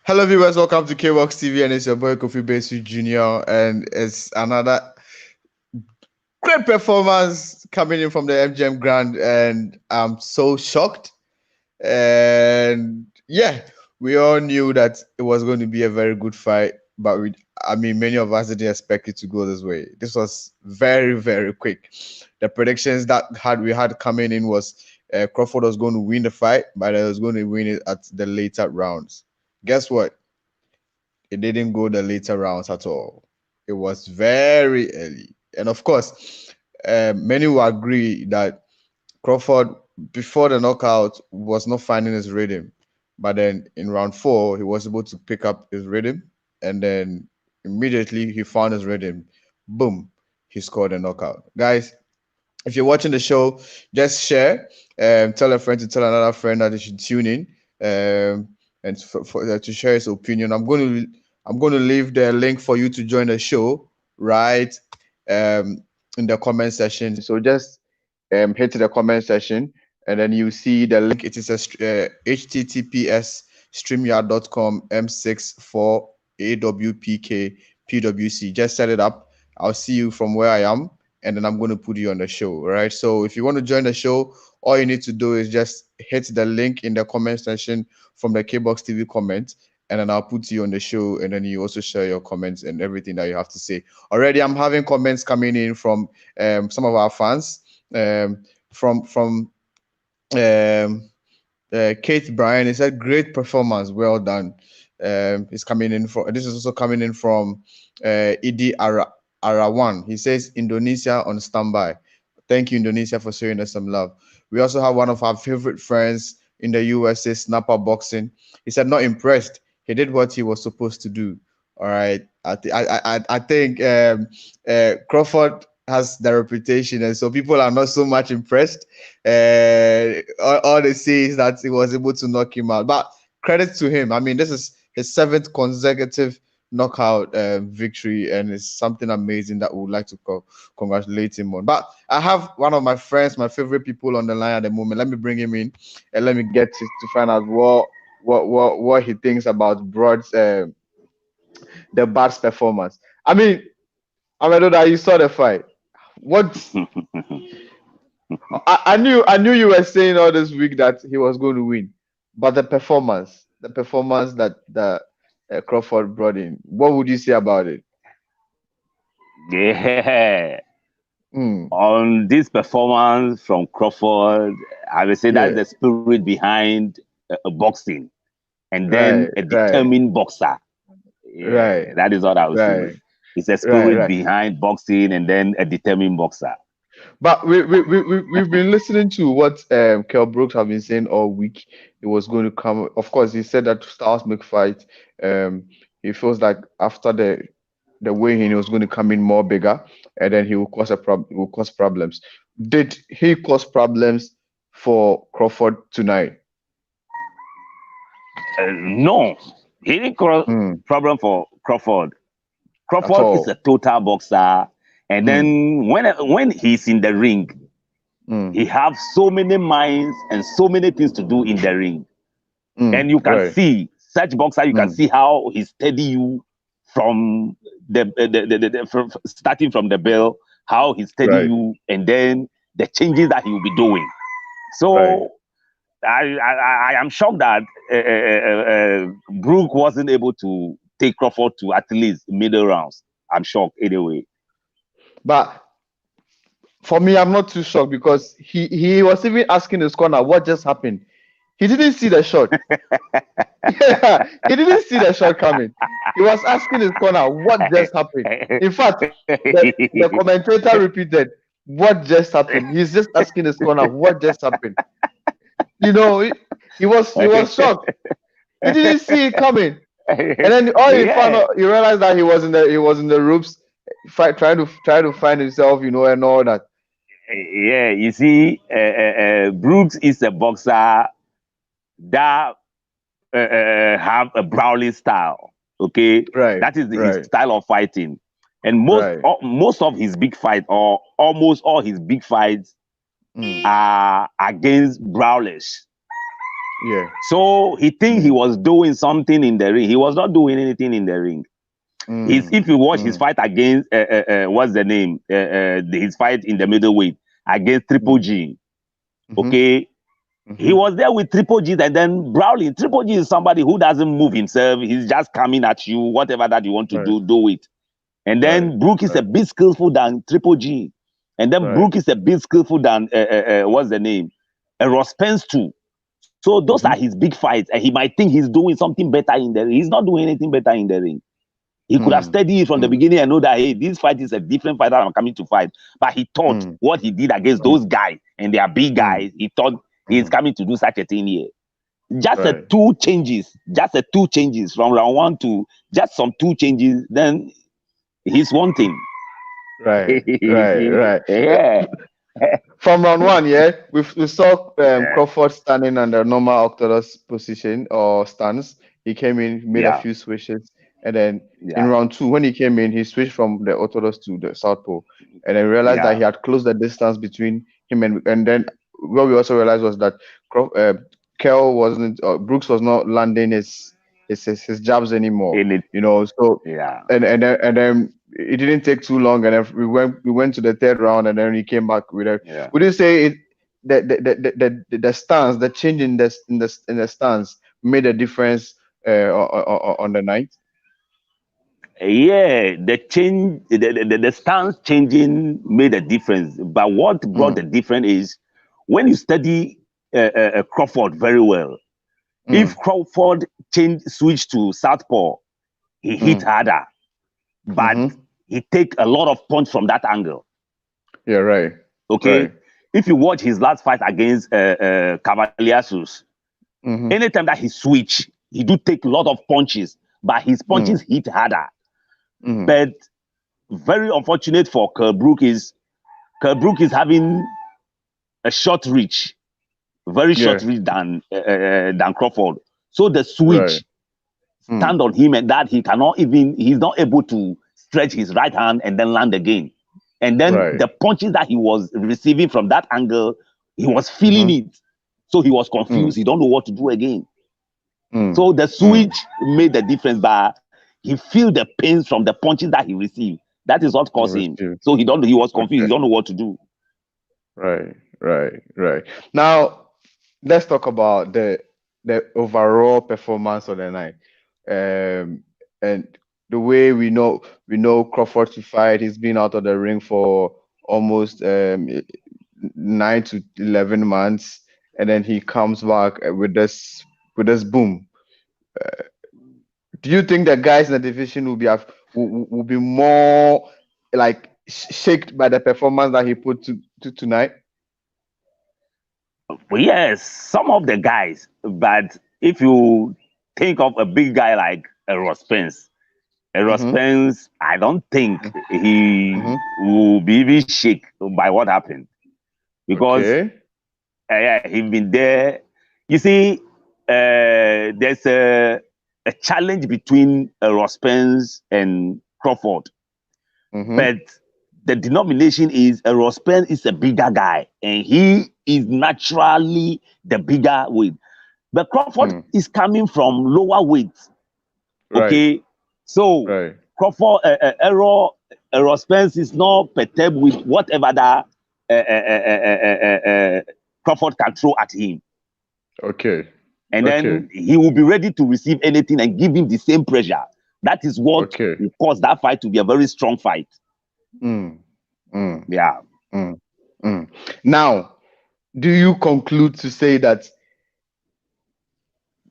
Hello viewers, welcome to KBOXtv, and it's your boy Kofi Besu Jr. And it's another great performance coming in from the MGM Grand, and I'm so shocked. And yeah, we all knew that it was going to be a very good fight, but many of us didn't expect it to go this way. This was very, very quick. The predictions that we had coming in was Crawford was going to win the fight, but he was going to win it at the later rounds. Guess what? It didn't go the later rounds at all. It was very early. And of course, many will agree that Crawford, before the knockout, was not finding his rhythm. But then in round 4, he was able to pick up his rhythm. And then immediately he found his rhythm. Boom, he scored a knockout. Guys, if you're watching the show, just share. Tell a friend to tell another friend that they should tune in and to share his opinion. I'm going to leave the link for you to join the show right in the comment section. So just hit the comment section and then you see the link. It is a https streamyard.com m64awpk pwc. Just set it up. I'll see you from where I am, and then I'm going to put you on the show. Right. So if you want to join the show, all you need to do is just hit the link in the comment section from the KBOXtv comment, and then I'll put you on the show, and then you also share your comments and everything that you have to say. Already, I'm having comments coming in from some of our fans. From Kate Bryan, he said, "Great performance, well done." It's coming in from. This is also coming in from Idi Arawan. He says, "Indonesia on standby." Thank you, Indonesia, for showing us some love. We also have one of our favorite friends in the USA, Snapper Boxing. He said, "Not impressed. He did what he was supposed to do." All right. I think Crawford has the reputation, and so people are not so much impressed. All they say is that he was able to knock him out. But credit to him. I mean, this is his 7th consecutive knockout victory, and it's something amazing that we would like to congratulate him on. But I have one of my friends, my favorite people on the line at the moment. Let me bring him in and let me get to find out what he thinks about Broad's the Bad's performance. I mean, Amedoda, you saw the fight. What I knew you were saying all this week that he was going to win, but the performance that Crawford brought in, what would you say about it? Yeah. Mm, On this performance from Crawford, I would say that's yeah, the spirit behind boxing, and then right, a right, determined boxer. right, Yeah, that is what I would say. right, It's a right, spirit right. behind boxing, and then a determined boxer. But we've been listening to what Kell Brooks have been saying all week. It was going to come. Of course, he said that Styles make fight. Um, he feels like after the weigh-in, he was going to come in more bigger, and then he will cause will cause problems. Did he cause problems for Crawford tonight? No, he didn't cause Mm, problem for Crawford. at Crawford is a all. total boxer, and Mm, then when he's in the ring, mm, he have so many minds and so many things to do in the ring. And you can right. see such boxer, you can Mm, see how he steady you from from starting from the bell, how he steady right. you, and then the changes that he will be doing. Right. So I am shocked that Brook wasn't able to take Crawford to at least middle rounds. I'm shocked anyway. But for me, I'm not too shocked because he was even asking his corner what just happened. He didn't see the shot. Yeah, he didn't see the shot coming. He was asking his corner what just happened. In fact, the commentator repeated what just happened. He's just asking his corner what just happened. You know, he was shocked. He didn't see it coming. And then all he found Yeah. out, he realized that he was in the ropes, trying to find himself, and all that. Yeah, you see, Brooks is a boxer that have a brawling style. Okay, Right, that is his right, style of fighting, and right. most of his big fights, or almost all his big fights, Mm, are against brawlers. Yeah. So he think he was doing something in the ring. He was not doing anything in the ring. If you watch his fight against what's the name? His fight in the middleweight against Triple G. Okay. He was there with Triple G and then Brawling. Triple G is somebody who doesn't move himself. He's just coming at you. Whatever that you want to do it. And then Brook is a bit skillful than Triple G. And then Brook is a bit skillful than what's the name? Errol Spence too. So those are his big fights, and he might think he's doing something better in the ring. He's not doing anything better in the ring. He could have studied it from the beginning and know that, hey, this fight is a different fight that I'm coming to fight. But he thought what he did against those guys, and they are big guys, he thought he's coming to do such a thing here. Just two changes from round one to just some two changes, then he's one thing. Right. Yeah. From round one, we saw Crawford standing on the normal orthodox position or stance. He came in, made a few switches, and then in round two, when he came in, he switched from the orthodox to the southpaw, and then realized that he had closed the distance between him and then what we also realized was that Kell wasn't, Brooks was not landing his jabs anymore. You know, so and then it didn't take too long, and then we went to the third round, and then he came back with a. We didn't say it. The stance, the change in the stance made a difference on the night. Yeah, the change, the stance changing made a difference. But what brought the difference is when you study Crawford very well. If Crawford switched to southpaw, he hit harder, but he take a lot of punch from that angle. Yeah, right. Okay. Right. If you watch his last fight against Cavaliersus, anytime that he switch, he do take a lot of punches, but his punches hit harder. But very unfortunate for Kell Brook is having a short reach, very short reach than Crawford. So the switch stand on him, and that he's not able to stretch his right hand and then land again. And then the punches that he was receiving from that angle, he was feeling it. So he was confused. He don't know what to do again. So the switch made the difference, but he feel the pains from the punches that he received. That is what caused him. So he was confused. He don't know what to do. Right. Now let's talk about the overall performance of the night. And the way we know Crawford to fight. He's been out of the ring for almost 9 to 11 months, and then he comes back with this boom. Do you think the guys in the division will be more like shaken by the performance that he put to tonight? Well, yes, some of the guys, but if you think of a big guy like Errol Spence, Spence, I don't think he will be even shaken by what happened, because he's been there. You see, there's a challenge between Errol Spence and Crawford, but the denomination is Errol Spence is a bigger guy, and he is naturally the bigger weight. But Crawford is coming from lower weight. Okay, so Crawford, Errol Spence is not perturbed with whatever that Crawford can throw at him. Okay. And then he will be ready to receive anything and give him the same pressure. That is what will cause that fight to be a very strong fight. Yeah. Now, do you conclude to say that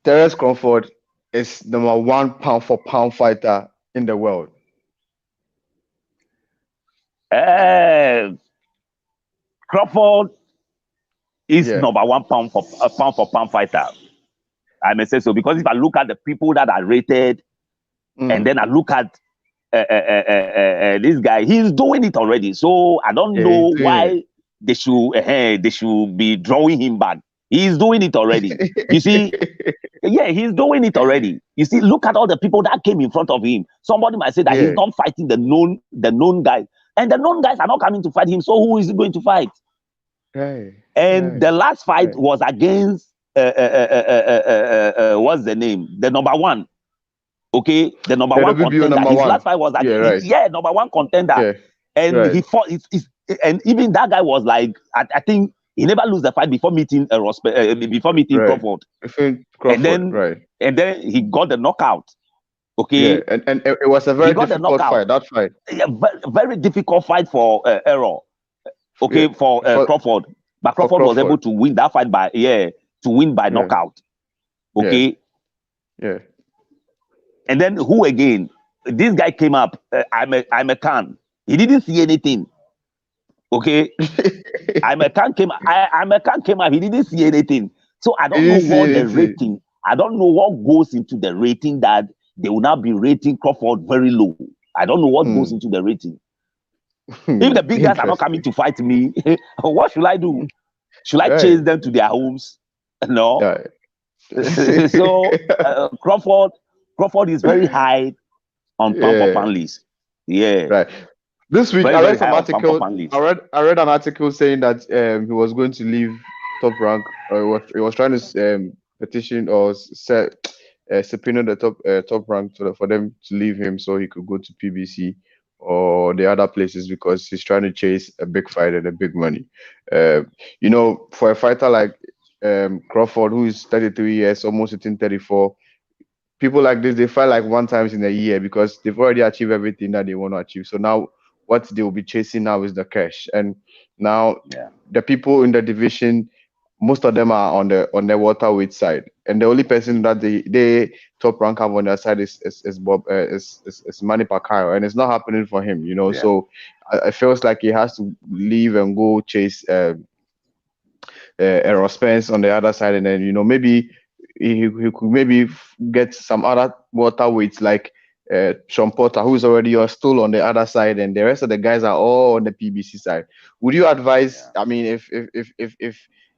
Terence Crawford is number 1 pound for pound fighter in the world? Crawford is number 1 pound for pound fighter. I may say so, because if I look at the people that are rated, and then I look at this guy, he's doing it already. So I don't know why they should be drawing him back. He's doing it already. You see, he's doing it already. You see, look at all the people that came in front of him. Somebody might say that he's not fighting the known guys, and the known guys are not coming to fight him. So who is he going to fight? And the last fight was against what's the name? The number one. Okay, the number The one WBO contender. number His one. last fight was Yeah, right. number one contender. Yeah, And right. he fought. And even that guy was like, I think he never lose the fight before meeting before meeting Right. Crawford. Crawford, And then he got the knockout. Okay. Yeah, and it was a very difficult fight. That fight. Yeah, very difficult fight for Errol. Okay, Yeah, for Crawford. But Crawford was able to win that fight by knockout. Okay. Yeah. And then who again? This guy came up. I'm a can. He didn't see anything. Okay. I'm a can came up. He didn't see anything. So I don't know what the rating. I don't know what goes into the rating that they will now be rating Crawford very low. I don't know what goes into the rating. If the big guys are not coming to fight me, what should I do? Should I chase them to their homes? No. So Crawford is very high on pound for pound list. Yeah. Right. This week I read some article. I read an article saying that he was going to leave Top Rank, or he was trying to petition or subpoena the Top Rank for them to leave him so he could go to PBC or the other places because he's trying to chase a big fight and a big money. You know, for a fighter like Crawford, who is 33 years, almost hitting 34, people like this, they fight like one time in a year because they've already achieved everything that they want to achieve. So now what they will be chasing now is the cash. And now the people in the division, most of them are on the welterweight side, and the only person that they Top Rank have on their side is Manny Pacquaio, and it's not happening for him, you know. So it feels like he has to leave and go chase Errol Spence on the other side, and then, you know, maybe he could maybe get some other welterweights like Sean Porter, who is already still on the other side, and the rest of the guys are all on the PBC side. Would you advise? I mean,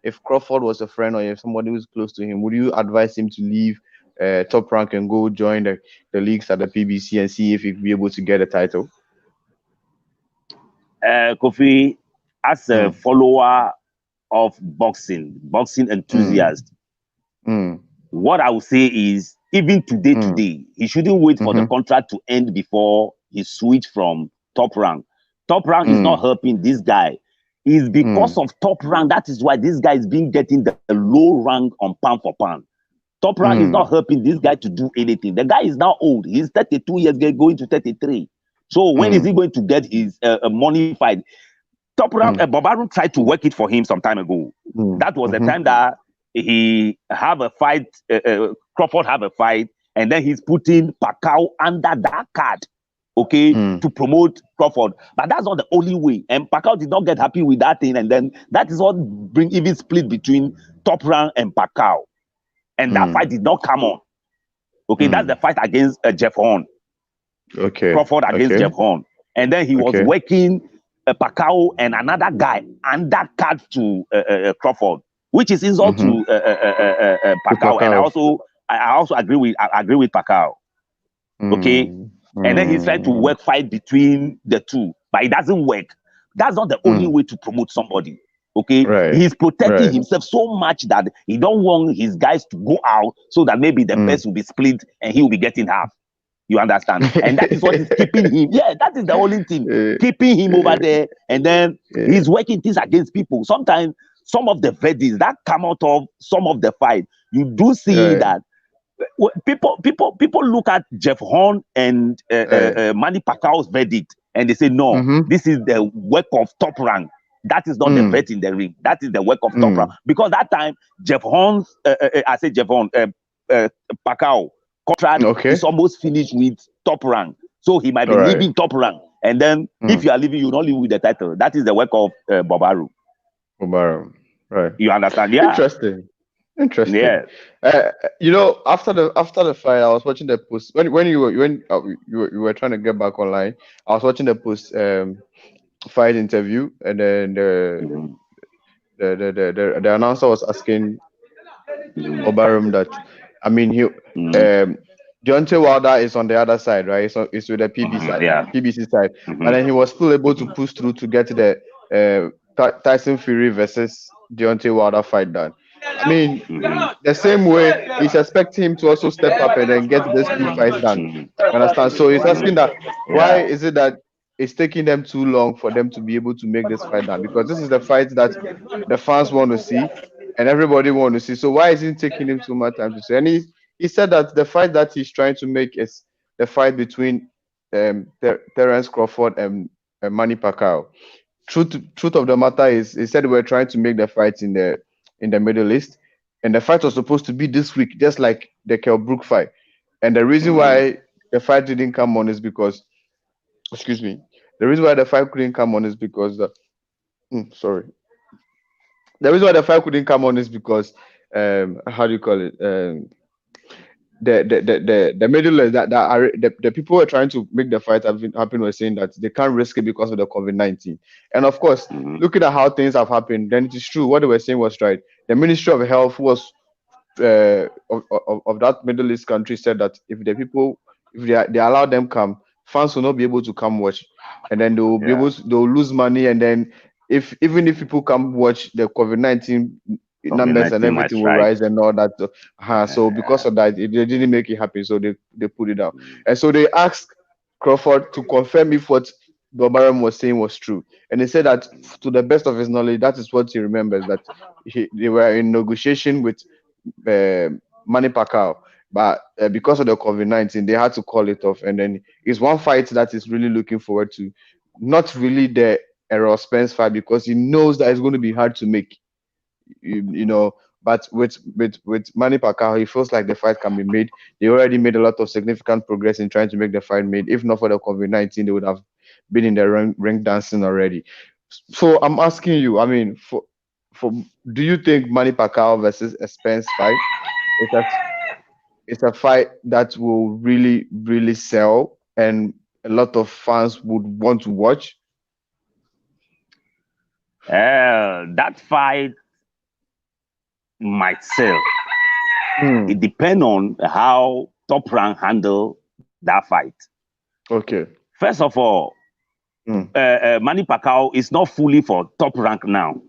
if Crawford was a friend or if somebody who's close to him, would you advise him to leave Top Rank and go join the leagues at the PBC and see if he'd be able to get a title? Kofi, as a follower of boxing enthusiast, what I would say is, even today, he shouldn't wait for the contract to end before he switch from Top Rank. Top Rank is not helping this guy. It's because of Top Rank. That is why this guy is getting the low rank on pound for pound. Top Rank is not helping this guy to do anything. The guy is now old. He's 32 years, going to 33. So when is he going to get his money fight? Top Rank, Bobaru tried to work it for him some time ago. That was the time that he have a fight, Crawford have a fight, and then he's putting Pacquiao under that card, okay, to promote Crawford. But that's not the only way. And Pacquiao did not get happy with that thing, and then that is what bring even split between Top Rank and Pacquiao. And that fight did not come on. Okay, that's the fight against Jeff Horn. Okay. Crawford against Jeff Horn. And then he was working Pacquiao and another guy under card to Crawford, which is insult to Pacquiao. And I also agree with Pacquiao. Okay. And then he's trying to work fight between the two, but it doesn't work. That's not the only way to promote somebody. Okay. He's protecting himself so much that he don't want his guys to go out so that maybe the best will be split and he will be getting half. You understand? And that is what is keeping him. Yeah, that is the only thing. Keeping him over there. And then he's working things against people. Sometimes some of the verdicts that come out of some of the fight, you do see that people look at Jeff Horn and Manny Pacquiao's verdict and they say, no, this is the work of Top Rank. That is not the vet in the ring. That is the work of Top Rank. Because that time, Jeff Horn's, Pacquiao contract is almost finished with Top Rank. So he might be leaving Top Rank. And then if you are leaving, you don't leave with the title. That is the work of Bobaru. Bobaru, right. You understand? Yeah. Interesting. Yeah. You know, after the fight, I was watching the post when you were trying to get back online. I was watching the post fight interview, and then the announcer was asking Bobaru that, I mean, Deontay Wilder is on the other side, right? So it's with the PBC side, and then he was still able to push through to get the Tyson Fury versus Deontay Wilder fight done. I mean, the same way he's expecting him to also step up and then get these two fights done. You understand? So he's asking that why is it that it's taking them too long for them to be able to make this fight done? Because this is the fight that the fans want to see and everybody want to see. So why is it taking him too much time to say? And he said that the fight that he's trying to make is the fight between Terence Crawford and Manny Pacquiao. Truth of the matter is, he said we're trying to make the fight in the Middle East, and the fight was supposed to be this week, just like the Kell Brook fight. And the reason why the fight didn't come on is because, excuse me, the reason why the fight couldn't come on is because sorry. The reason why the fight couldn't come on is because how do you call it? The Middle East that are the people who are trying to make the fight happen were saying that they can't risk it because of the COVID-19. And of course, looking at how things have happened, then it is true what they were saying was right. The Ministry of Health was of that Middle East country said that if they allow them come, fans will not be able to come watch, and then they'll lose money, and then even if people come watch, the COVID-19 numbers and everything will rise and all that. So because of that, they didn't make it happen, so they put it down. And so they asked Crawford to confirm if what Bobaram was saying was true, and he said that to the best of his knowledge, that is what he remembers, that they were in negotiation with Manny Pacquiao, but because of the COVID-19, they had to call it off. And then it's one fight that is really looking forward to, not really the Errol Spence fight, because he knows that it's going to be hard to make. You know, but with Manny Pacquiao, he feels like the fight can be made. They already made a lot of significant progress in trying to make the fight made. If not for the COVID-19, they would have been in the ring dancing already. So I'm asking you, I mean, for do you think Manny Pacquiao versus a Spence fight it's a fight that will really, really sell and a lot of fans would want to watch? That fight might sell. It depends on how Top Rank handle that fight. Okay. First of all, Manny Pacquiao is not fully for Top Rank now.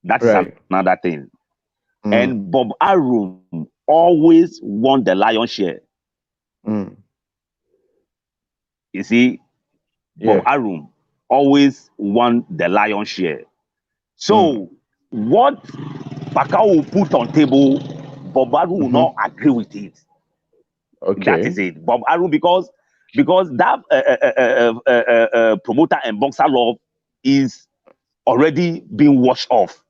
That's another thing. And Bob Arum always won the lion's share. You see, Bob Arum always won the lion's share. So what Pacquiao will put on table, Bob Arum will not agree with it. Okay. That is it. Bob Arum, because that promoter and boxer love is already being washed off.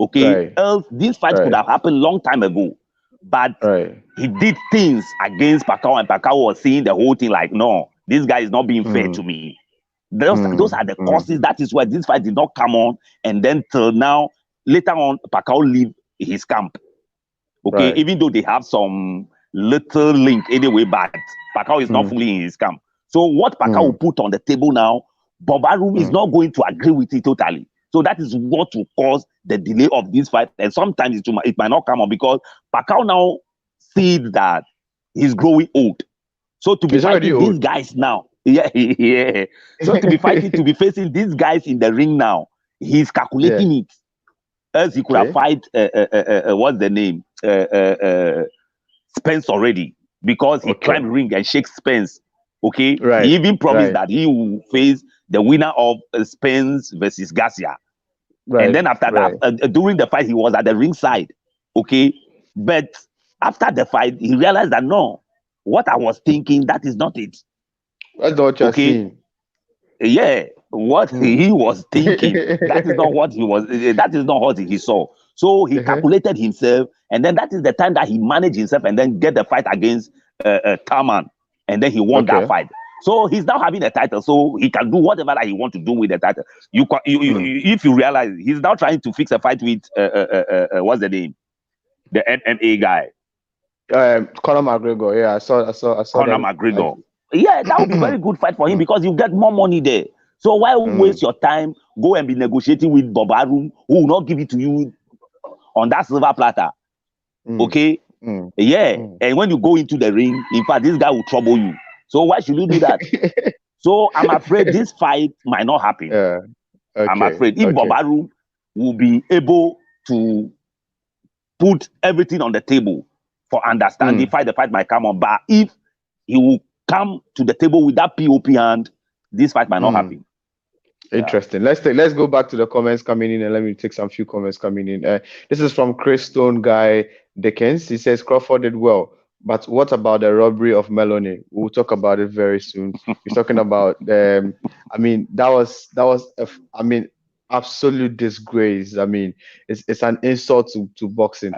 Okay, else this fight could have happened long time ago, but he did things against Pacquiao, and Pacquiao was seeing the whole thing like, no, this guy is not being fair to me. Those are the causes. That is why this fight did not come on, and then till now, later on, Pacquiao leave his camp. Okay, even though they have some little link anyway, but Pacquiao is not fully in his camp. So what Pacquiao will put on the table now, Bob Arum is not going to agree with it totally. So that is what will cause the delay of this fight. And sometimes it might not come on because Pacquiao now sees that he's growing old. So to be fighting these guys now, So to be fighting, to be facing these guys in the ring now, he's calculating it. Else he could have fight, what's the name? Spence already. Because he climbed the ring and shake Spence. Okay? He even promised that he will face the winner of Spence versus Garcia. And then after that, during the fight, he was at the ringside. Okay? But after the fight, he realized that no, what I was thinking, that is not it. That's not what you're seeing. Yeah, what he was thinking, that is not what he was, that is not what he saw. So he calculated himself, and then that is the time that he managed himself and then get the fight against Tarman, and then he won that fight. So he's now having a title, so he can do whatever that he wants to do with the title. If you realize, he's now trying to fix a fight with, what's the name? The MMA guy. Conor McGregor. Yeah, I saw Conor McGregor. Yeah, that would be a very good fight for him because you get more money there. So why waste your time, go and be negotiating with Bob Arum, who will not give it to you on that silver platter? Okay? Yeah. And when you go into the ring, in fact, this guy will trouble you. So why should you do that? So I'm afraid this fight might not happen. I'm afraid if Bob Arum will be able to put everything on the table for understanding. The fight might come on, but if he will come to the table with that POP hand, this fight might not happen. Interesting. Let's go back to the comments coming in, and let me take some few comments coming in. This is from Chris Stone Guy Dickens. He says Crawford did well, but what about the robbery of Melanie? We'll talk about it very soon. He's talking about that was absolute disgrace. I mean, it's an insult to boxing.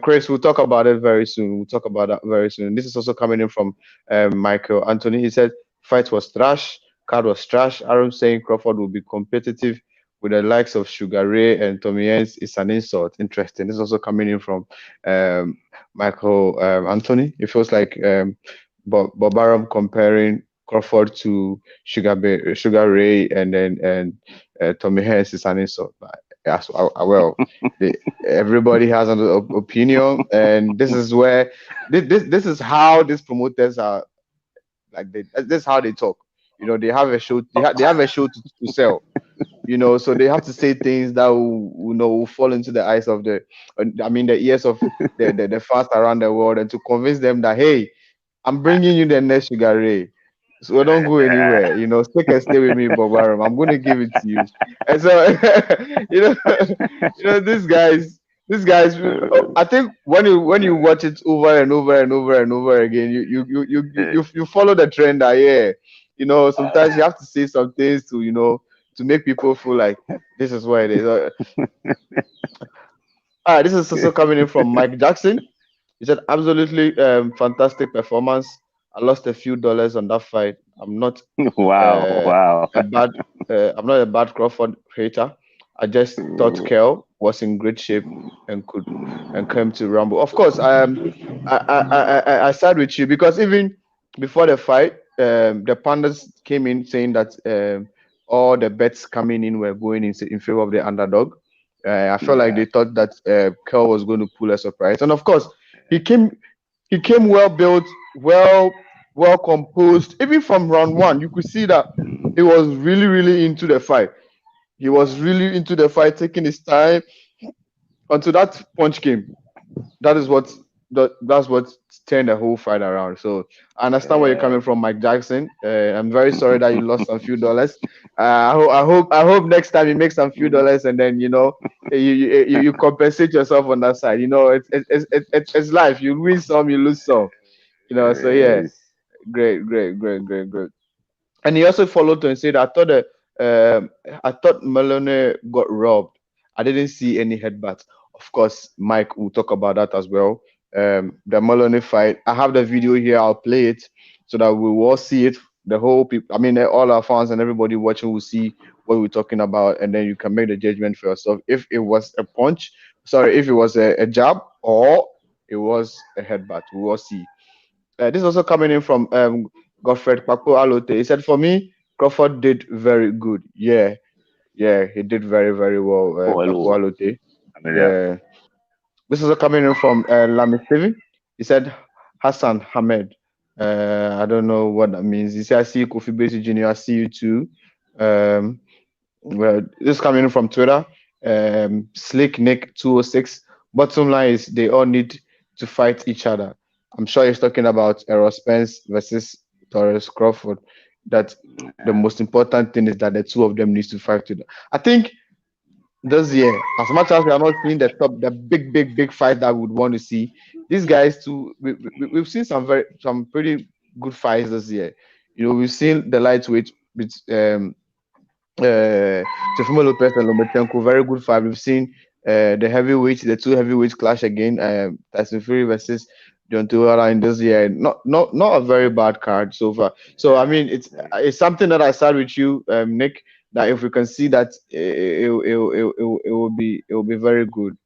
Chris, we'll talk about it very soon. We'll talk about that very soon. This is also coming in from Michael Anthony. He said fight was trash. Card was trash. Aaron saying Crawford will be competitive with the likes of Sugar Ray and Tommy Hens is an insult. Interesting. This is also coming in from Michael Anthony. It feels like Bob Arum comparing Crawford to Sugar Ray and then Tommy Hens is an insult. But everybody has an opinion, and this is where this is how these promoters are like. This is how they talk. They have a show. They have a show to sell. So they have to say things that will fall into the eyes of the ears of the fans around the world, and to convince them that, hey, I'm bringing you the next Sugar Ray, so don't go anywhere. Stick and stay with me, Bob Arum. I'm going to give it to you. And so these guys. I think when you watch it over and over and over and over again, you follow the trend that sometimes you have to say some things to make people feel like this is what it is. All right, this is also coming in from Mike Jackson. He said absolutely fantastic performance. I lost a few dollars on that fight. I'm not wow. I'm not a bad Crawford hater. I just thought Kell was in great shape and came to rumble. Of course, I side with you, because even before the fight, the pundits came in saying that all the bets coming in were going in favor of the underdog. I felt like they thought that Kell was going to pull a surprise, and of course, he came well built, well composed. Even from round one, you could see that he was really into the fight. He was really into the fight, taking his time until that punch came. That's what turned the whole fight around. So I understand where you're coming from, Mike Jackson. I'm very sorry that you lost some few dollars. I hope next time you make some few dollars, and then you compensate yourself on that side. It's life. You win some, you lose some. So yeah, great. And he also followed to and said, I thought Malone got robbed. I didn't see any headbutts. Of course, Mike will talk about that as well. The Malone fight. I have the video here. I'll play it so that we will all see it. The whole people, all our fans and everybody watching will see what we're talking about, and then you can make the judgment for yourself. If it was a punch, if it was a jab, or it was a headbutt, we will see. This is also coming in from Godfred Pacquaio. He said, for me, Crawford did very good. Yeah, he did very, very well. Pacquaio. This is also coming in from Lamy Steven. He said, Hassan Hamed. I don't know what that means. He said, I see you, Kofi Basi Jr. I see you too. Well, this is coming in from Twitter. Slick Nick 206. Bottom line is they all need to fight each other. I'm sure he's talking about Errol Spence versus Terence Crawford. That the most important thing is that the two of them need to fight together. I think this year, as much as we are not seeing the big fight that we would want to see, these guys too. We've seen some pretty good fights this year. We've seen the lightweight with Teofimo Lopez and Lomachenko, very good fight. We've seen the two heavyweights clash again. Tyson Fury versus John Tuara in this year. Not a very bad card so far. So it's something that I side with you, Nick. That if we can see that, it will be very good.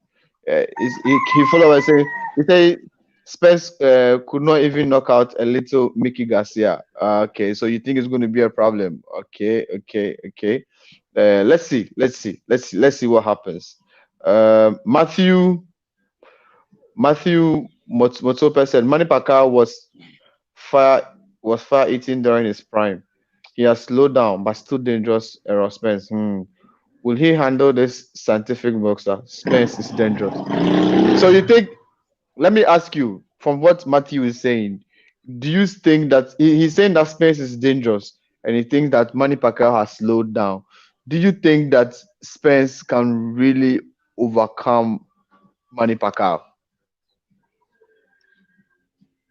He followed by saying, he said Spence could not even knock out a little Mickey Garcia. Okay, so you think it's going to be a problem? Okay. Let's see what happens. Matthew Motope said Manny Pacquiao was far eating during his prime. He has slowed down, but still dangerous. Errol Spence. will he handle this scientific boxer? Spence is dangerous. So you think? Let me ask you, from what Matthew is saying, do you think that he's saying that Spence is dangerous and he thinks that Manny Pacquiao has slowed down? Do you think that Spence can really overcome Manny Pacquiao?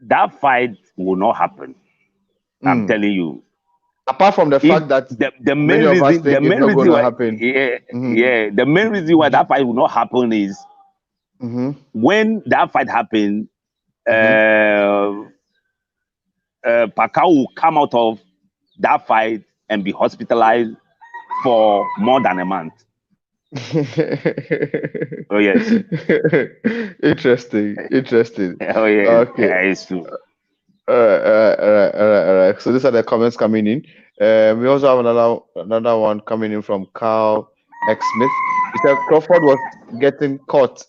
That fight will not happen. I'm telling you. Apart from the fact that the main reason, the main reason why, happen. The main reason why that fight will not happen is when that fight happens, Pacquiao will come out of that fight and be hospitalized for more than a month. Oh yes. Interesting. Oh yeah. Okay. Yeah, it's true. All right. So these are the comments coming in. We also have another one coming in from Carl X Smith. He said Crawford was getting caught.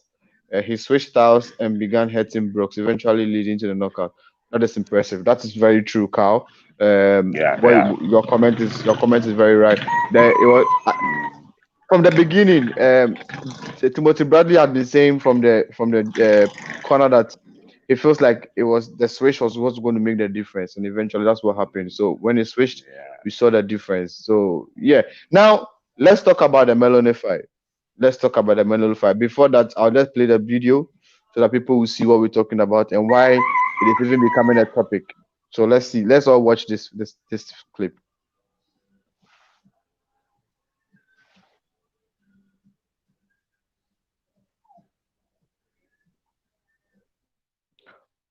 He switched styles and began hurting Brooks, eventually leading to the knockout. That is impressive. That is very true, Carl. Your comment is very right. It was from the beginning. Timothy Bradley had been saying from the corner that it feels like it was the switch was what's going to make the difference, and eventually that's what happened. So when it switched, we saw the difference. So yeah. Now let's talk about the Melanie fight. Before that, I'll just play the video so that people will see what we're talking about and why it is even becoming a topic. So let's see. Let's all watch this clip.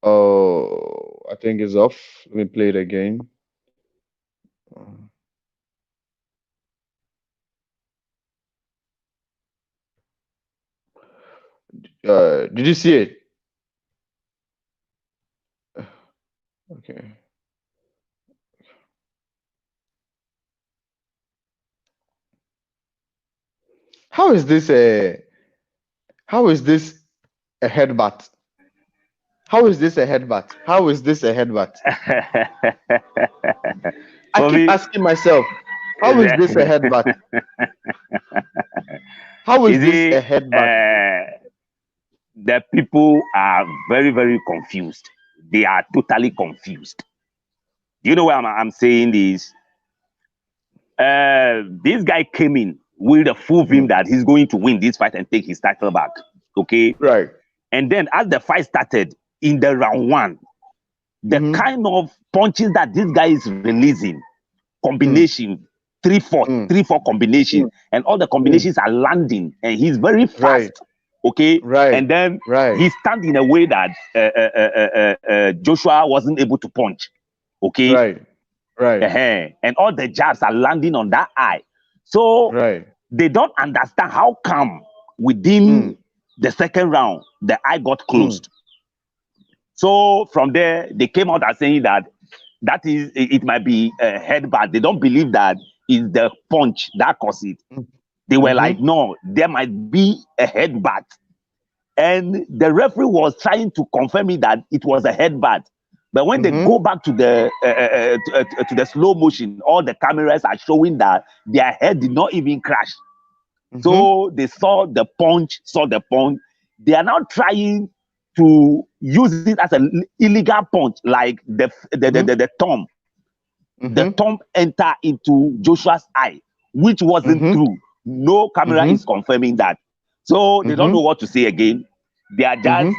Oh, I think it's off. Let me play it again. Did you see it? Okay. How is this a headbutt? How is this a headbutt? I keep asking myself, how is this a headbutt? How is this a headbutt? The people are very, very confused. They are totally confused. Do you know why I'm saying this? This guy came in with a full view that he's going to win this fight and take his title back. Okay? Right. And then as the fight started in the round one, the kind of punches that this guy is releasing, combination, 3-4 combination, and all the combinations are landing, and he's very fast. Right. Okay, right, and then he stands in a way that Joshua wasn't able to punch. Okay, right. And all the jabs are landing on that eye. So they don't understand how come within the second round the eye got closed. So from there they came out as saying that is it might be a headbutt. They don't believe that is the punch that caused it. They were like, no, there might be a headbutt. And the referee was trying to confirm it that it was a headbutt. But when they go back to the slow motion, all the cameras are showing that their head did not even crash. So they saw the punch. They are now trying to use it as an illegal punch, like the thumb. The thumb enter into Joshua's eye, which wasn't true. No camera is confirming that. So they don't know what to say again. They are just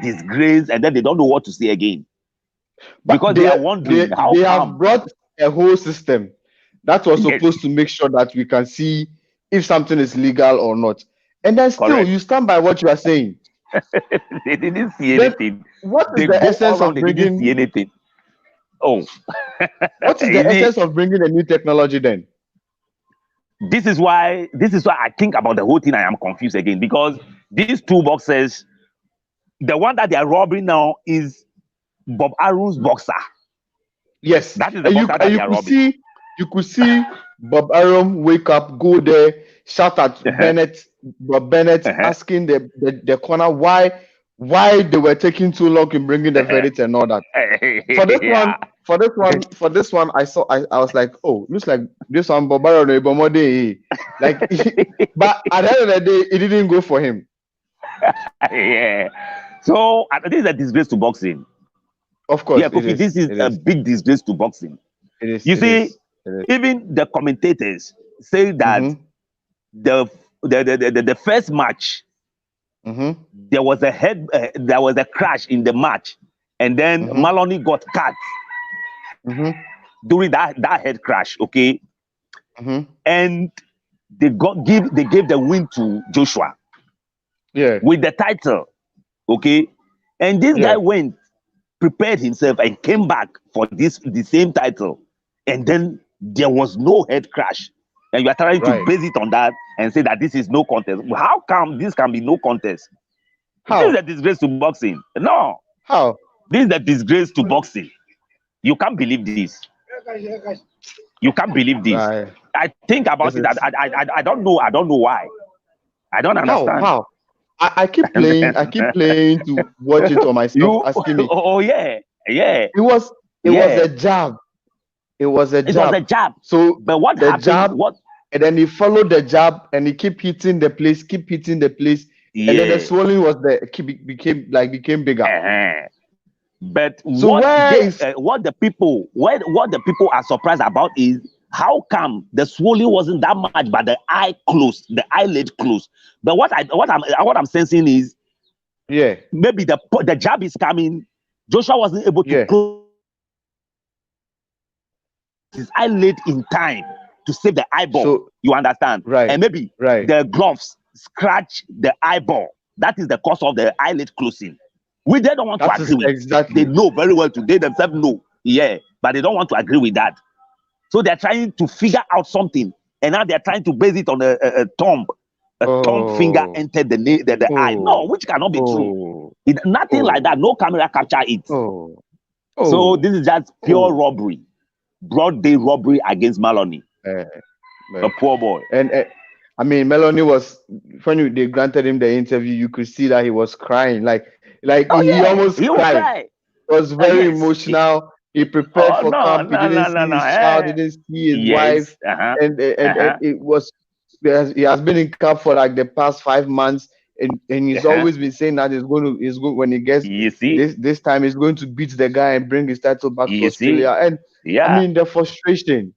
disgraced, and then they don't know what to say again. Because they are wondering how they have brought a whole system that was supposed to make sure that we can see if something is legal or not. And then still you stand by what you are saying. They didn't see anything. What is the essence of bringing? They didn't see anything. Oh, what is the essence of bringing a new technology then? This is why I think about the whole thing. I am confused again because these two boxers, the one that they are robbing now is Bob Arum's boxer. Yes, that is the boxer that they are robbing. You could see Bob Arum wake up, go there, shout at Bob Bennett, asking the corner why they were taking too long in bringing the verdict and all that. For this one, for this one, I was like, oh, looks like this one Bobaro no Ibomode. Like, but at the end of the day, it didn't go for him. Yeah. So this is a disgrace to boxing. Of course, yeah, Kofi, this is a big disgrace to boxing. It is. You see, even the commentators say that the first match, there was a crash in the match, and then Maloney got cut during that head crash. Okay, and they gave the win to Joshua. Yeah, with the title. Okay, and this guy went, prepared himself, and came back for the same title, and then there was no head crash. And you are trying to base it on that and say that this is no contest. How come this can be no contest? How? This is a disgrace to boxing. No. How? This is a disgrace to boxing. You can't believe this. You can't believe this. I think about it. I don't know. I don't know why. I don't understand. How? I keep playing. I keep playing to watch it on myself. Asking me. Oh yeah. It was a jab. It was a jab. So, but what happened? Jab, and then he followed the jab, and he keep hitting the place, and then the swelling was there. Became bigger. But what the people are surprised about is how come the swelling wasn't that much, but the eyelid closed. But what I'm sensing is, maybe the jab is coming. Joshua wasn't able to close his eyelid in time to save the eyeball. So, you understand? Right. And maybe the gloves scratch the eyeball. That is the cause of the eyelid closing. They don't want to agree with exactly. They know very well today themselves know. Yeah, but they don't want to agree with that. So they're trying to figure out something, and now they're trying to base it on a thumb. Thumb finger entered the eye. No, which cannot be true. Nothing like that. No camera capture it. So this is just pure robbery. Broad day robbery against Maloney. A poor boy. And I mean, Maloney was, when they granted him the interview, you could see that he was crying. He almost cried. It was very emotional. He prepared for camp. He didn't see his child. He didn't see his wife. And it was, he has been in camp for like the past 5 months. And he's always been saying that he's going when he gets this time, he's going to beat the guy and bring his title back to Australia. And I mean, the frustration.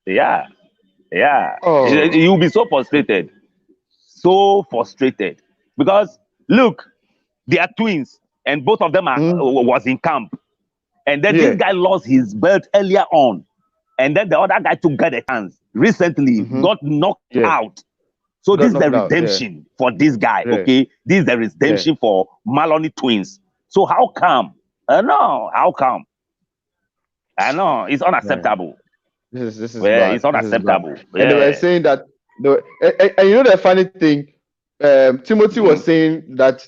You'll be so frustrated. Because look, they are twins, and both of them was in camp. And then this guy lost his belt earlier on, and then the other guy took a chance recently, got knocked out. So this is the redemption for this guy. Okay, this is the redemption for Maloney twins. So how come? How come? I know it's unacceptable. This is bad. It's unacceptable. And they were saying that and you know the funny thing, Timothy was saying that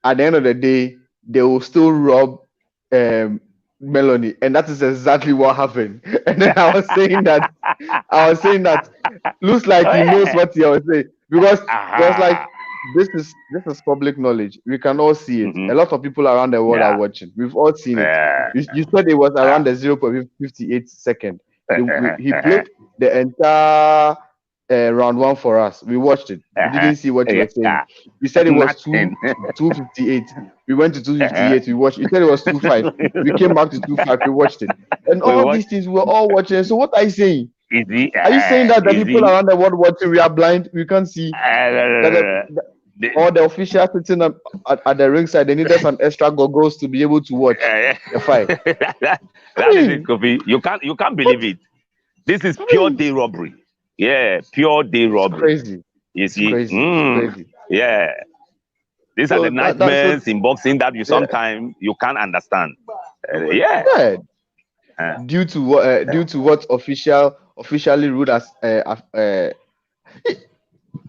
at the end of the day they will still rob Melanie, and that is exactly what happened. And then I was saying that looks like he knows what he was saying, because it was like this is public knowledge. We can all see it. A lot of people around the world are watching. We've all seen it. You said it was around the 0.58 second. He played the entire round one for us. We watched it. We didn't see what you were saying. You said it was 258. We went to 258. We watched. You said it was 25. We came back to 25. We watched it. And all these things we were all watching. So what are you saying? Are you saying that the people around the world watching, we are blind? We can't see? All the officials sitting at the ringside, they needed some extra goggles to be able to watch the fight. That is it, Kofi. You can't believe it. This is pure day robbery. Yeah, pure day robbery. Crazy. You see? Crazy. Yeah. These are the nightmares in boxing that you sometimes you can't understand. Due to what officially ruled as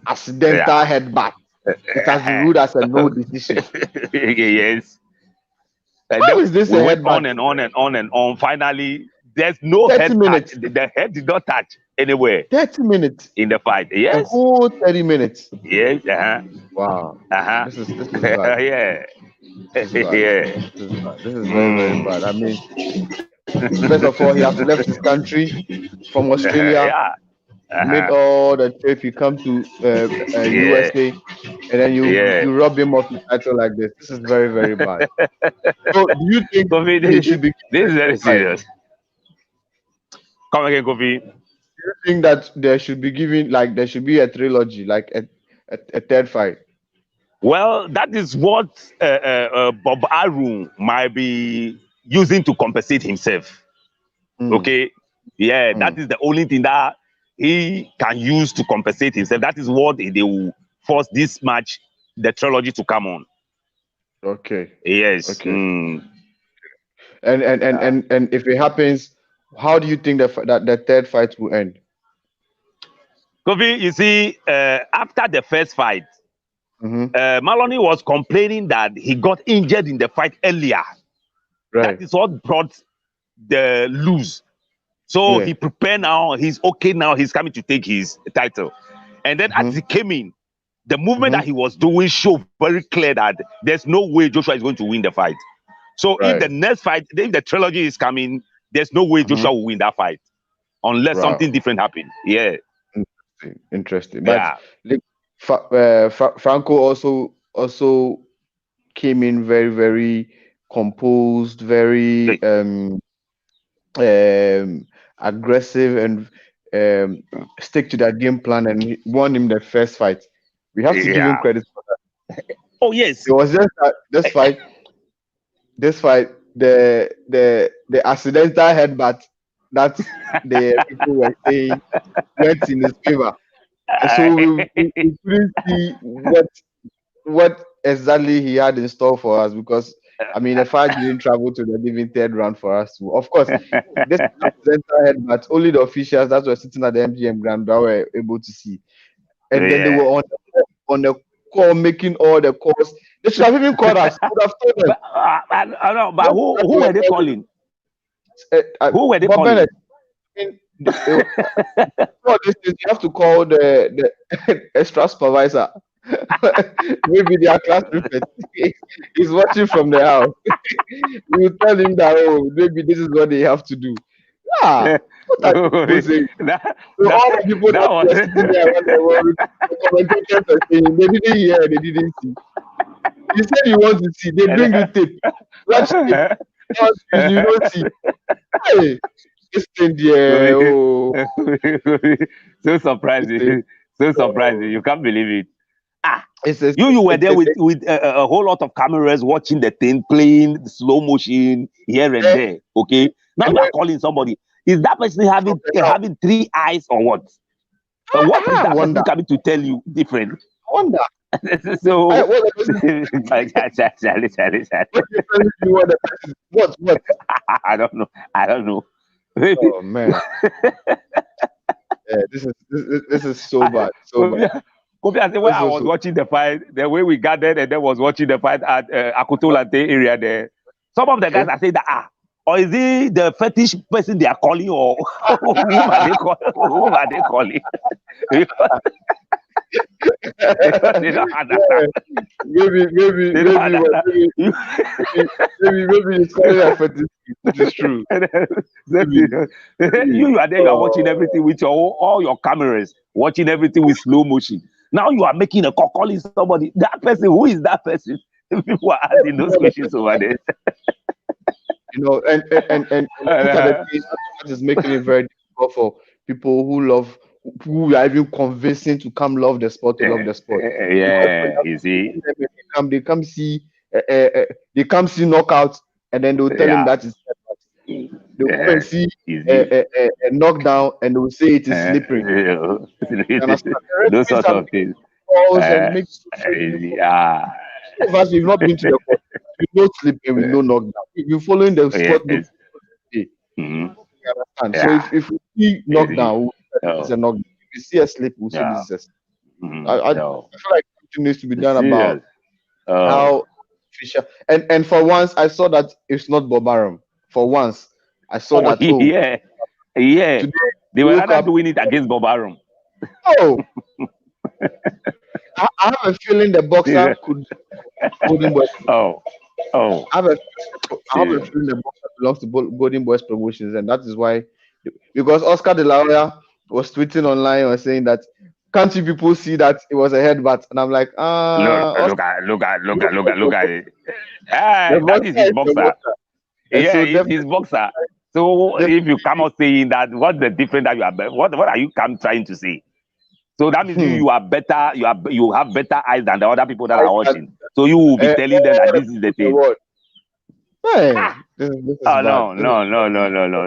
accidental headbutt. It has been ruled as a no decision. Yes. How is this a headbutt? On and on and on and on. Finally, there's no 30 minutes. The head did not touch anywhere. 30 minutes in the fight. Yes. The whole 30 minutes. Yes. Wow. This is bad. Yeah. This is very, very bad. I mean, First of all, he has left his country from Australia, made all the trip. He come to USA, and then you rob him of the title like this. This is very, very bad. So, do you think he should be? This is very serious. Come again, Kofi. Do you think that there should be there should be a trilogy, like a third fight? Well, that is what Bob Arum might be using to compensate himself. Okay, that is the only thing that he can use to compensate himself. That is what they will force this match, the trilogy, to come on. Okay. Yes. Okay. And if it happens, how do you think that the third fight will end? Kofi, you see, after the first fight, Maloney was complaining that he got injured in the fight earlier. Right. That is what brought the lose. So he prepared now. He's okay now. He's coming to take his title. And then as he came in, the movement that he was doing showed very clear that there's no way Joshua is going to win the fight. So if the next fight, if the trilogy is coming, there's no way Joshua will win that fight unless something different happens. Yeah. Interesting. But Franco also came in very, very composed, very aggressive, and stick to that game plan, and he won him the first fight. We have to give him credit for that. Oh yes, it was just this fight, the accidental headbutt that the people were saying went in his favor. So we couldn't see what exactly he had in store for us, because I mean the fight didn't travel to the living third round for us to. Of course, this accidental headbutt, only the officials that were sitting at the MGM ground that were able to see, and then they were on the call making all the calls. They should have even called us. Could have told them. I know, but who were they calling? Who were they calling? You have to call the extra supervisor. Maybe their class prefect. He's watching from the house. You tell him that maybe this is what they have to do. Yeah. What are people saying? All the people that were sitting there when the commentators were saying, they didn't hear, they didn't see. You said you want to see, they bring you tape. Watch tape. You don't see. Hey, it's India. So surprising. So surprising. You can't believe it. You were there with a whole lot of cameras watching the thing, playing slow motion here and there. Okay. Now you are calling somebody. Is that person having three eyes or what? What is that person coming to tell you different? I wonder. So what? I don't know. Oh man. Yeah, this is so bad. So bad. Kofi, I said when I was watching the fight, the way we gathered and then was watching the fight at Akutolante area there, some of the guys are saying that or is it the fetish person they are calling, or whom are they calling? Because they don't understand. Maybe it's calling a fetish. It's true. You are there, you are watching everything with all your cameras, watching everything with slow motion. Now you are making a call, calling somebody. That person, who is that person? People are asking those questions over there. You know, and that is making it very difficult for people who are even convincing to come love the sport, to love the sport. You see, they come see knockouts, and then they'll tell him that is. They will see a knockdown, and they will say it is slippery. Those sort of things. Of us, we've not been to the court. We know slipping, we know knockdown. If you're following the sport book, so if we see knockdown, it's a knockdown. If we see a slip, we'll say this is a slip. I feel like something needs to be done about how Fisher. And for once, I saw that it's not Bob Arum. For once, I saw that. Today, they were not doing it against Bob Arum. Oh. I have a feeling the boxer could hold him back. Oh, I have a feeling the boxer belongs to Golden Boys Promotions, and that is why, because Oscar De La Hoya was tweeting online or saying that, can't you people see that it was a headbutt? And I'm like, look Oscar, at it. Ah, the that boxer is his is the boxer. boxer, and Yeah, so he's his boxer. So if you come out saying that, what's the difference that you are? What are you trying to say? So that means you are better. You have better eyes than the other people that are watching. So you will be telling them that this is the thing. Hey, this is Oh bad. no.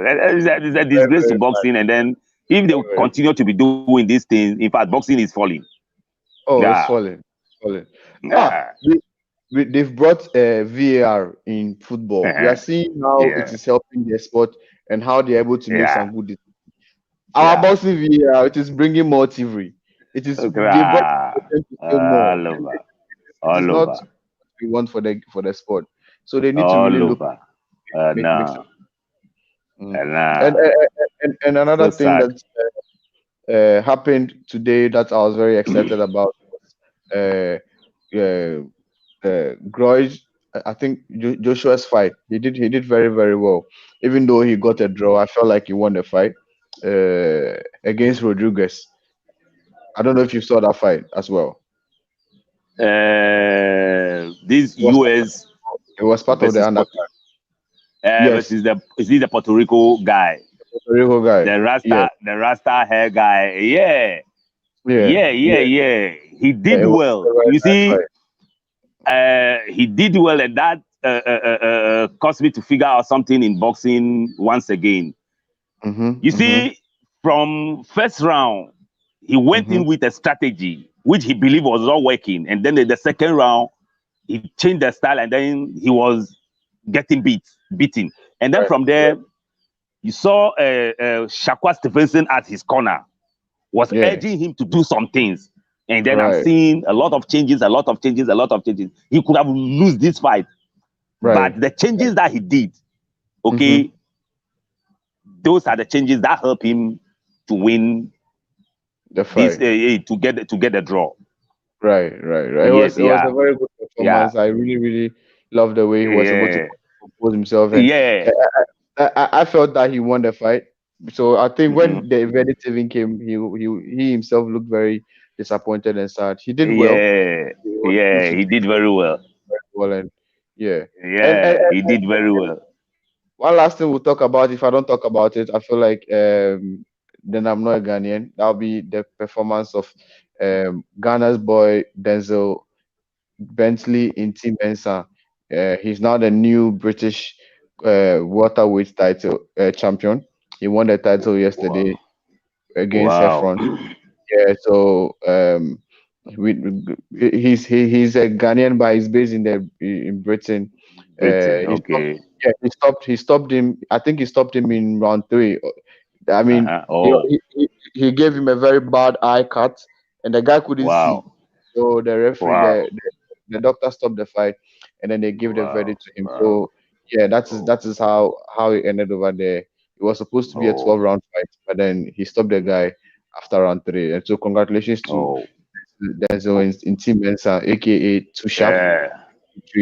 It's a disgrace to Very boxing. And then if they bad. continue to be doing these things, in fact, boxing is falling. Oh, it's Yeah. falling. Falling. Yeah. They've brought VAR in football. We are seeing how it Yeah. is helping their sport and how they're able to make Yeah. some good decisions. Our Yeah. boxing VAR, it is bringing more TV. It is they brought them to pay more. All over. It is All not over. what we want for the sport. So they need to really All look over. make No. some. Mm. And, No. and another So thing sad. that happened today that I was very excited about was Groys. I think Joshua's fight. He did very very well. Even though he got a draw, I felt like he won the fight against Rodriguez. I don't know if you saw that fight as well. This It was US it was part of the versus undercard. Yes, the Puerto Rico guy, Puerto Rico guy. Yes, the Rasta hair guy. Yeah, yeah, yeah. He did It was well. a very You nice see, fight. he did well, and that caused me to figure out something in boxing once again. You Mm-hmm. see, from first round, he went Mm-hmm. in with a strategy which he believed was not working, and then in the second round, he changed the style, and then he was getting beaten, and then Right. from there, you saw Shaqua Stevenson at his corner was Yes. urging him to do some things. And then I'm Right. seeing a lot of changes. He could have lose this fight, Right. but the changes that he did, Mm-hmm. okay, those are the changes that help him to win The this fight. to get the draw. Right. Right. It Yes, was a yeah, very good yeah, performance. I really really love the way he was able to yeah, compose himself, and yeah. I felt that he won the fight. So I think Mm-hmm. when the verdict even came, he himself looked very disappointed and sad. He did well. Yeah, He was able yeah, to he do did very well. very well, and yeah. And Yeah, he did very well. one last thing we'll talk about. If I don't talk about it, I feel like then I'm not a Ghanaian. That'll be the performance of Ghana's boy Denzel Bentley in Team Mensa. He's now the new British welterweight title champion. He won the title Wow. yesterday against Wow. Heffron. Yeah, so he's a Ghanaian, but he's based in Britain. Britain, He stopped, okay. yeah, he stopped him. I think he stopped him in round three. I mean, he, Oh, he gave him a very bad eye cut, and the guy couldn't see. wow. So the referee, Wow. the doctor stopped the fight, and then they gave the Wow. verdict to him. Wow. So yeah, Oh, that is how it ended over there. It was supposed to be a oh, 12 round fight, but then he stopped the guy after round three. And so congratulations to oh. Denzel in Team Mensa, aka Too Sharp, Yeah.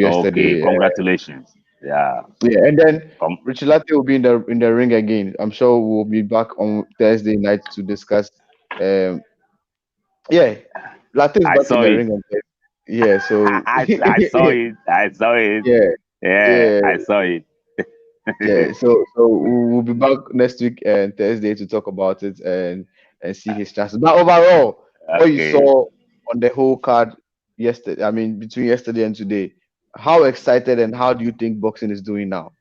Okay. yesterday. Congratulations. Yeah. Yeah, and then Com- Richie Latte will be in the ring again. I'm sure we'll be back on Thursday night to discuss. Um, yeah, Latte is I back in saw the it. ring on Thursday. Yeah, so I saw it. I saw it. yeah, Yeah, yeah, I saw it. yeah. So we'll be back next week and Thursday to talk about it and see his chances. But overall, what you Okay. saw on the whole card yesterday, I mean between yesterday and today, how excited and how do you think boxing is doing now?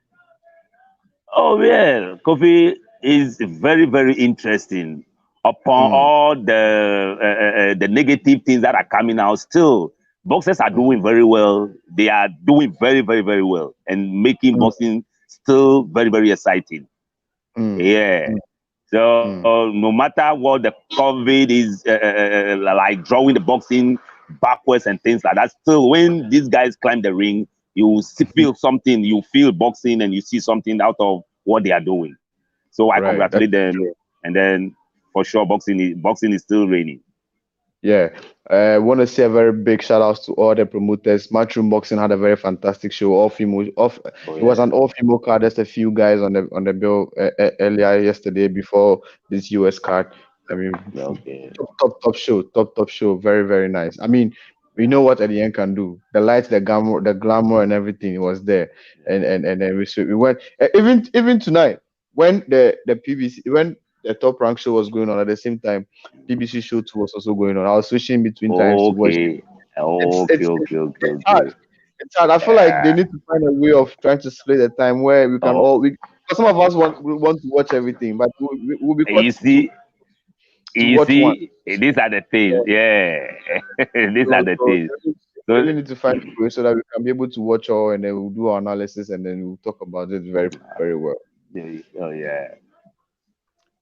Oh yeah, Kofi is very very interesting. Upon Mm, all the negative things that are coming out, still boxers are mm, doing very well. They are doing very well and making mm, boxing still very very exciting. mm, Yeah. mm, So mm. no matter what the COVID is like drawing the boxing backwards and things like that, still when these guys climb the ring, Mhm. feel something, you feel boxing and you see something out of what they are doing. So I Right. That's congratulate them, true. and then for sure boxing is still reigning. Yeah. I want to say a very big shout out to all the promoters. Matchroom Boxing had a very fantastic show. All female, off. Oh It was yeah. an all female card. Just a few guys on the bill earlier yesterday before this US card. I mean, Okay. top show, top show. Very very nice. I mean, we know what Eddie can do. The lights, the glamour, and everything was there. And then we went even tonight when the PBC when the top rank show was going on at the same time. PBC show 2 was also going on. I was switching between times to watch. Okay. Okay. Okay. Okay. It's hard. Okay. It's hard. I feel like they Yeah. need to find a way of trying to split the time where we can Oh, all. Because some of us want to watch everything, but we'll be caught you see, to you watch one. see, these are the things. Yeah. These are the So things. we So, really need to find a way so that we can be able to watch all, and then we'll do our analysis, and then we'll talk about it very very well. oh yeah.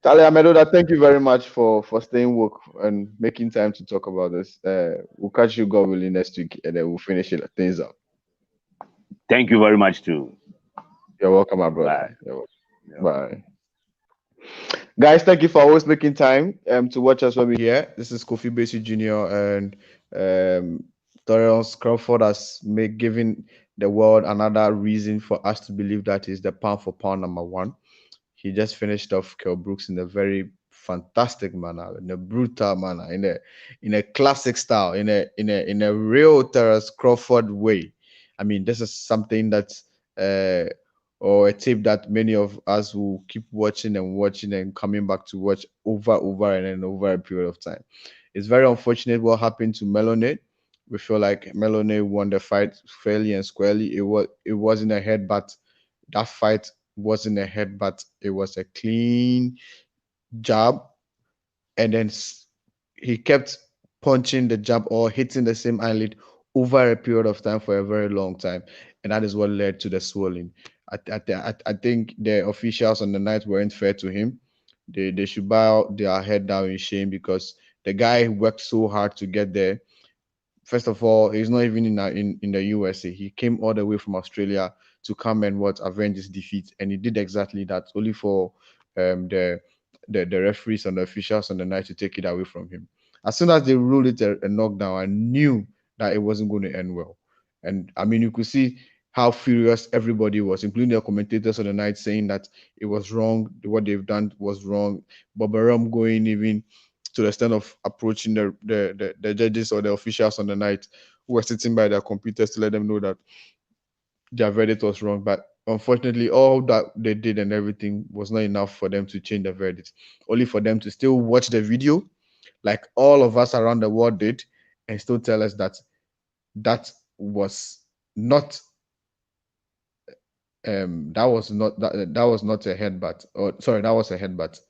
Charlie Amedoda, thank you very much for staying woke and making time to talk about this. We'll catch you, God willing, next week, and then we'll finish it things up. Thank you very much too. You're welcome, my brother. Bye. You're welcome. Yeah. Bye. Guys, thank you for always making time to watch us when we're here. This is Kofi Basi Jr. and Terence Crawford has given the world another reason for us to believe that he's the pound for pound number one. He just finished off Kell Brooks in a very fantastic manner, in a brutal manner, in a classic style, in a real Terence Crawford way. I mean, this is something that or a tape that many of us will keep watching and coming back to watch over and then over a period of time. It's very unfortunate what happened to Melone. We feel like Melone won the fight fairly and squarely. It wasn't a headbutt. That fight wasn't a headbutt. It was a clean jab, and then he kept punching the jab or hitting the same eyelid over a period of time for a very long time, and that is what led to the swelling. I think the officials on the night weren't fair to him. They should bow their head down in shame because the guy worked so hard to get there. First of all, he's not even in the USA. He came all the way from Australia to come and avenge his defeat, and he did exactly that. Only for the the referees and the officials on the night to take it away from him. As soon as they ruled it a knockdown, I knew that it wasn't going to end well. And I mean, you could see how furious everybody was, including the commentators on the night, saying that it was wrong. What they've done was wrong. Bob Arum going even to the extent of approaching the judges or the officials on the night who were sitting by their computers to let them know that their verdict was wrong. But unfortunately, all that they did and everything was not enough for them to change the verdict. Only for them to still watch the video, like all of us around the world did, and still tell us that that was not that was not a headbutt. Or sorry, that was a headbutt.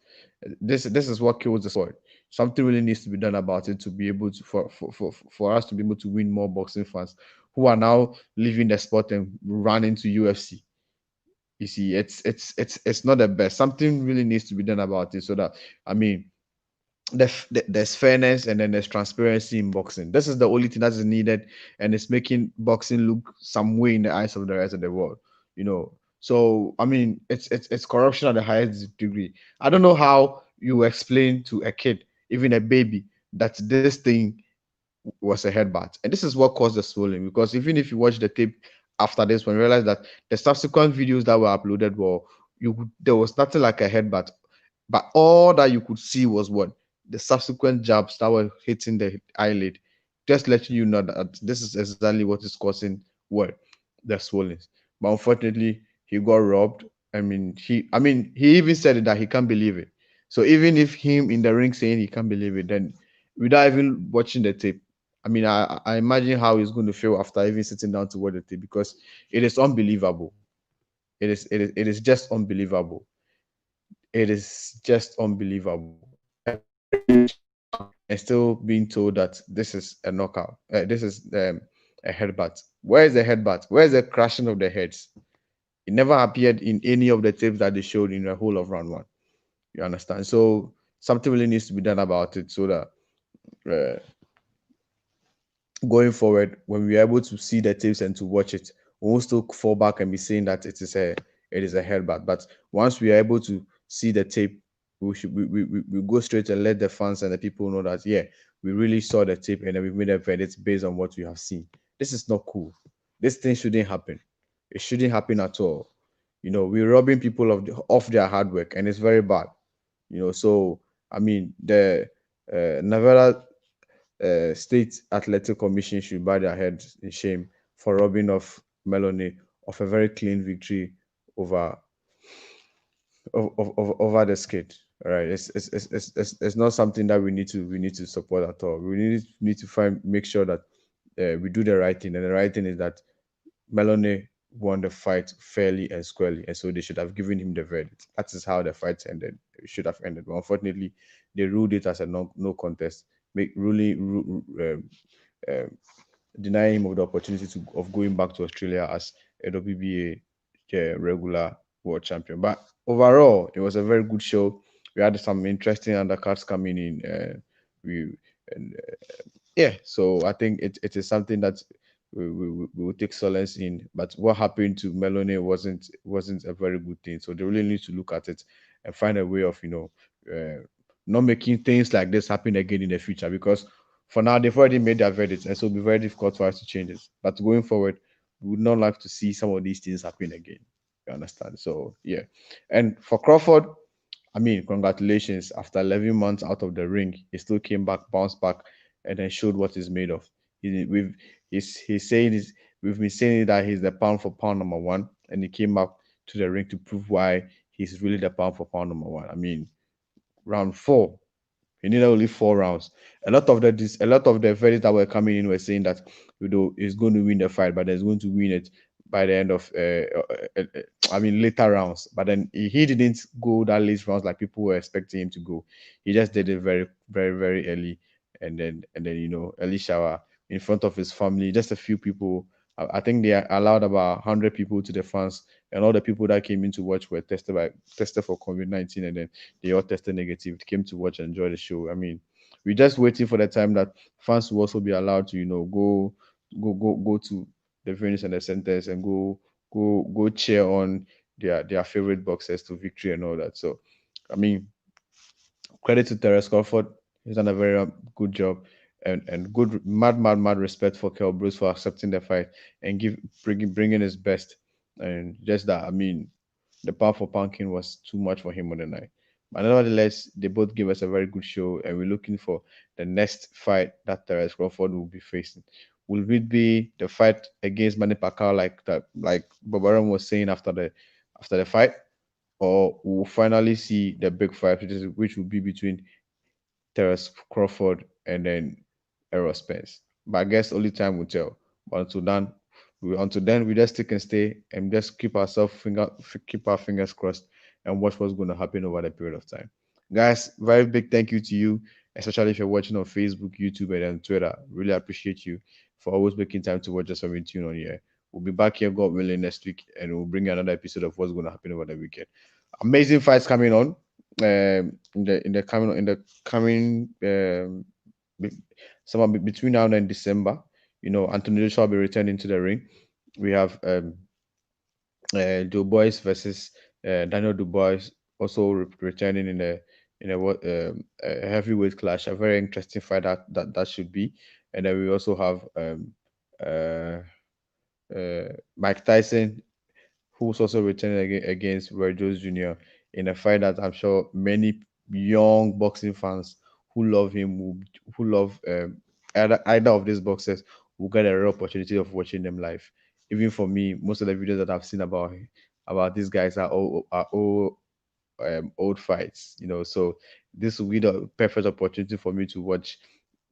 This is what kills the sport. Something really needs to be done about it to be able to for us to be able to win more boxing fans who are now leaving the sport and running to UFC. You see, it's not the best. Something really needs to be done about it so that I mean there's fairness and then there's transparency in boxing. This is the only thing that is needed, and it's making boxing look some way in the eyes of the rest of the world. You know, so I mean, it's corruption at the highest degree. I don't know how you explain to a kid, even a baby, that this thing was a headbutt, and this is what caused the swelling. Because even if you watch the tape after this one, you realize that the subsequent videos that were uploaded there was nothing like a headbutt, but all that you could see was what the subsequent jabs that were hitting the eyelid, just letting you know that this is exactly what is causing what the swelling. But unfortunately, he got robbed. I mean, he even said it that he can't believe it. So even if him in the ring saying he can't believe it, then without even watching the tape, I mean, I imagine how he's going to feel after even sitting down to watch the tape because it is unbelievable. It is just unbelievable. It is just unbelievable. And still being told that this is a knockout. This is a headbutt. Where is the headbutt? Where is the crashing of the heads? It never appeared in any of the tapes that they showed in the whole of round one. You understand? So something really needs to be done about it so that uh, going forward, when we're able to see the tapes and to watch it, we will still fall back and be saying that it is a headbutt. But once we are able to see the tape, we go straight and let the fans and the people know that yeah, we really saw the tape and then we made a verdict based on what we have seen. This is not cool. This thing shouldn't happen. It shouldn't happen at all. We're robbing people of their hard work, and it's very bad. So I mean, the Nevada State Athletic Commission should bow their heads in shame for robbing of Melanie of a very clean victory over over the skate. All right, it's not something that we need to support at all. We need to make sure that we do the right thing, and the right thing is that Melanie won the fight fairly and squarely, and so they should have given him the verdict. That is how the fight ended. It should have ended, but unfortunately, they ruled it as a no contest, denying him of the opportunity of going back to Australia as a WBA regular world champion. But overall, it was a very good show. We had some interesting undercards coming in. We and yeah, so I think it is something that we will take solace in. But what happened to Melanie wasn't a very good thing. So they really need to look at it and find a way of not making things like this happen again in the future, because for now they've already made their verdict, and so it'll be very difficult for us to change it. But going forward, we would not like to see some of these things happen again. You understand? So yeah. And for Crawford, I mean, congratulations. After 11 months out of the ring, he still came back, bounced back, and then showed what he's made of. He's saying this. We've been saying that he's the pound for pound number one, and he came up to the ring to prove why he's really the pound for pound number one. I mean, round 4, he needed only 4 rounds. A lot of the verdicts that were coming in were saying that he's going to win the fight, but he's going to win it by the end of I mean later rounds. But then he didn't go that late rounds like people were expecting him to go. He just did it very, very, very early, and then early shower in front of his family, just a few people. I think they allowed about 100 people to the fans, and all the people that came in to watch were tested for COVID-19, and then they all tested negative, came to watch and enjoy the show. I mean, we're just waiting for the time that fans will also be allowed to go to the venues and the centers and go cheer on their favorite boxers to victory and all that. So I mean, credit to Terence Crawford. He's done a very good job, and good mad respect for Kell Brook for accepting the fight and bringing his best. And just that, I mean, the pound for pound king was too much for him on the night. But nevertheless, they both gave us a very good show, and we're looking for the next fight that Terence Crawford will be facing. Will it be the fight against Manny Pacquiao like Bobaram was saying after the fight, or we'll finally see the big fight, which will be between Terence Crawford and then Errol Spence? But I guess only time will tell. But until then, we just stick and stay and just keep our fingers crossed and watch what's going to happen over the period of time. Guys, very big thank you to you, especially if you're watching on Facebook, YouTube, and then Twitter. Really appreciate you for always making time to watch us when we tune on here. We'll be back here, God willing, next week, and we'll bring you another episode of what's going to happen over the weekend. Amazing fights coming on. In the coming somewhere between now and December. Anthony Joshua will be returning to the ring. We have Dubois versus Daniel Dubois also returning in a heavyweight clash. A very interesting fight that should be. And then we also have Mike Tyson, who's also returning against Roy Jones Jr. in a fight that I'm sure many young boxing fans who love him, who love either of these boxers, will get a real opportunity of watching them live. Even for me, most of the videos that I've seen about these guys are all old fights. So this will be the perfect opportunity for me to watch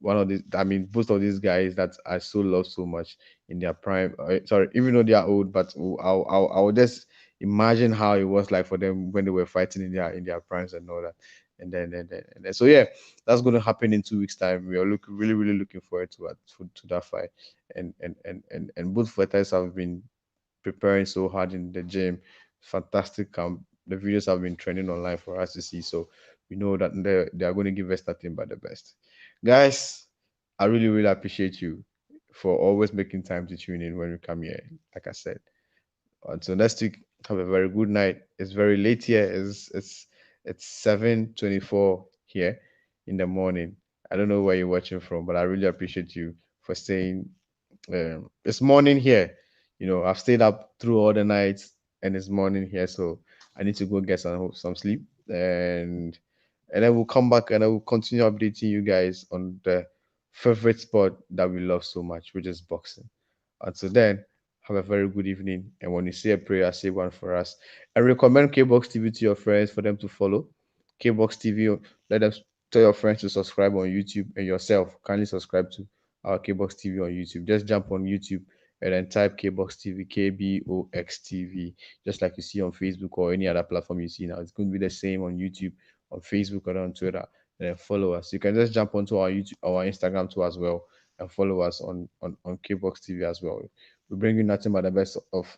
one of these. I mean, both of these guys that I so love so much in their prime. Sorry, even though they are old, but I'll just imagine how it was like for them when they were fighting in their primes and all that. And then so yeah, that's going to happen in 2 weeks' time. We are really looking forward to that fight. And both fighters have been preparing so hard in the gym. Fantastic camp. The videos have been trending online for us to see. So we know that they are going to give us nothing but the best. Guys, I really appreciate you for always making time to tune in when we come here. Like I said, until next week, have a very good night. It's very late here. It's 7:24 here in the morning. I don't know where you're watching from, but I really appreciate you for staying. It's morning here. I've stayed up through all the nights, and it's morning here, so I need to go get some sleep, and then we'll come back and I will continue updating you guys on the favorite sport that we love so much, which is boxing. Until then, have a very good evening. And when you say a prayer, say one for us. And recommend KBox TV to your friends for them to follow. KBox TV, let them tell your friends to subscribe on YouTube, and yourself kindly subscribe to our KBox TV on YouTube. Just jump on YouTube and then type KBox TV, KBOX TV, just like you see on Facebook or any other platform you see now. It's going to be the same on YouTube, on Facebook, or on Twitter. And then follow us. You can just jump onto our YouTube, our Instagram too as well, and follow us on KBox TV as well. We bring you nothing but the best of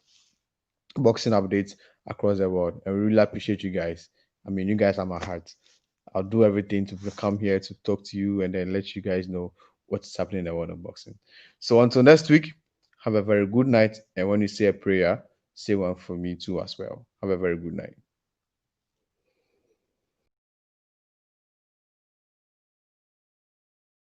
boxing updates across the world, and we really appreciate you guys. I mean, you guys are my heart. I'll do everything to come here to talk to you and then let you guys know what's happening in the world of boxing. So until next week, have a very good night. And when you say a prayer, say one for me too as well. Have a very good night.